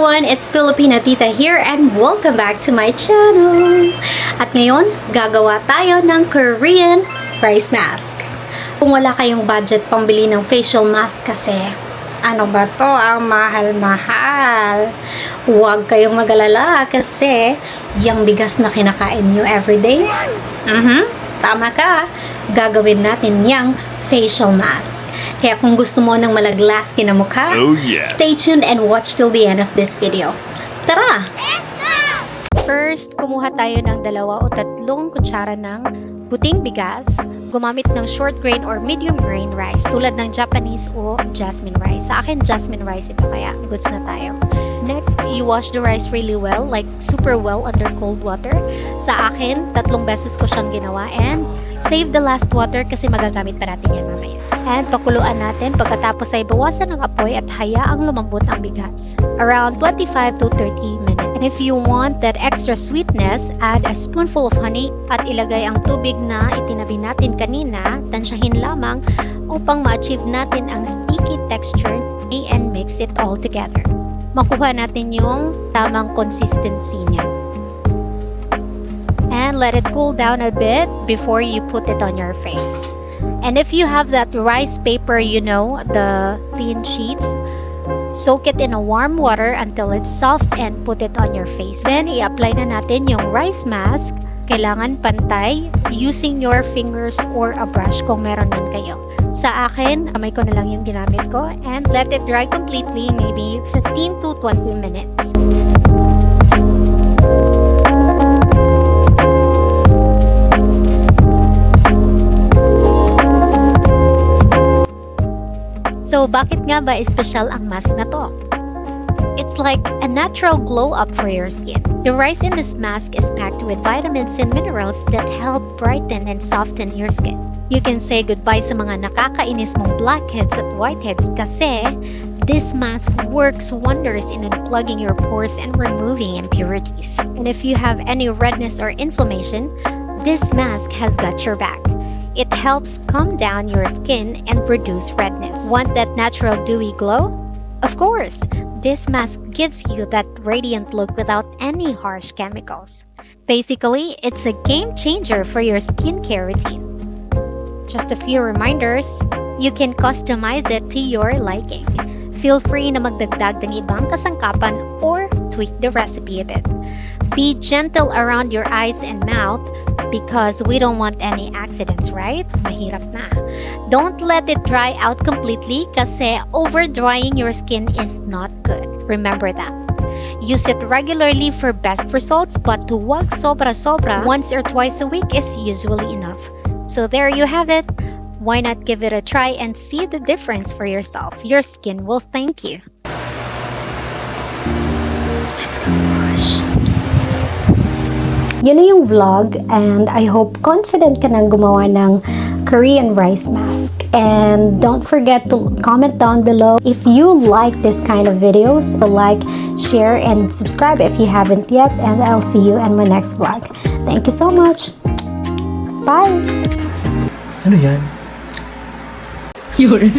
everyone! It's Filipina Tita here and welcome back to my channel! At ngayon, gagawa tayo ng Korean rice mask. Kung wala kayong budget pambili ng facial mask kasi, ano ba to? Ang mahal-mahal. Huwag kayong mag-alala kasi yung bigas na kinakain nyo everyday. Tama ka! Gagawin natin yung facial mask. Kaya kung gusto mo ng malaglas kinamukha, stay tuned and watch till the end of this video. Tara! First, kumuha tayo ng 2 o 3 kutsara ng puting bigas. Gumamit ng short grain or medium grain rice tulad ng Japanese o jasmine rice. Sa akin, jasmine rice ito kaya goods na tayo. Next, you wash the rice really well, like super well under cold water. Sa akin, 3 beses ko siyang ginawa and save the last water kasi magagamit pa natin yan mamaya. And pakuluan natin, pagkatapos ay bawasan ang apoy at hayaang lumambot ang bigas. Around 25 to 30 minutes. And if you want that extra sweetness, add a spoonful of honey at ilagay ang tubig na itinabi natin kanina, tansyahin lamang upang ma-achieve natin ang sticky texture and mix it all together. Makuha natin yung tamang consistency niya. And let it cool down a bit before you put it on your face. And if you have that rice paper, you know, the thin sheets, soak it in a warm water until it's soft and put it on your face. Then, i-apply na natin yung rice mask. Kailangan pantay using your fingers or a brush kung meron man kayo. Sa akin, kamay ko na lang yung ginamit ko and let it dry completely, maybe 15 to 20 minutes. So, bakit nga ba espesyal ang mask na to? It's like a natural glow up for your skin. The rice in this mask is packed with vitamins and minerals that help brighten and soften your skin. You can say goodbye sa mga nakakainis mong blackheads at whiteheads kasi this mask works wonders in unclogging your pores and removing impurities. And if you have any redness or inflammation, this mask has got your back. It helps calm down your skin and reduce redness. Want that natural dewy glow? Of course, this mask gives you that radiant look without any harsh chemicals. Basically, it's a game changer for your skincare routine. Just a few reminders, you can customize it to your liking. Feel free na magdagdag ng ibang kasangkapan or tweak the recipe a bit. Be gentle around your eyes and mouth because we don't want any accidents, right? Mahirap na. Don't let it dry out completely kasi over-drying your skin is not good. Remember that. Use it regularly for best results but huwag sobra-sobra. Once or twice a week is usually enough. So there you have it. Why not give it a try and see the difference for yourself? Your skin will thank you. Let's go wash. Yun na yung vlog and I hope confident ka nang gumawa ng Korean rice mask. And don't forget to comment down below if you like this kind of videos. Like, share, and subscribe if you haven't yet. And I'll see you in my next vlog. Thank you so much. Bye! Ano yan? Yun.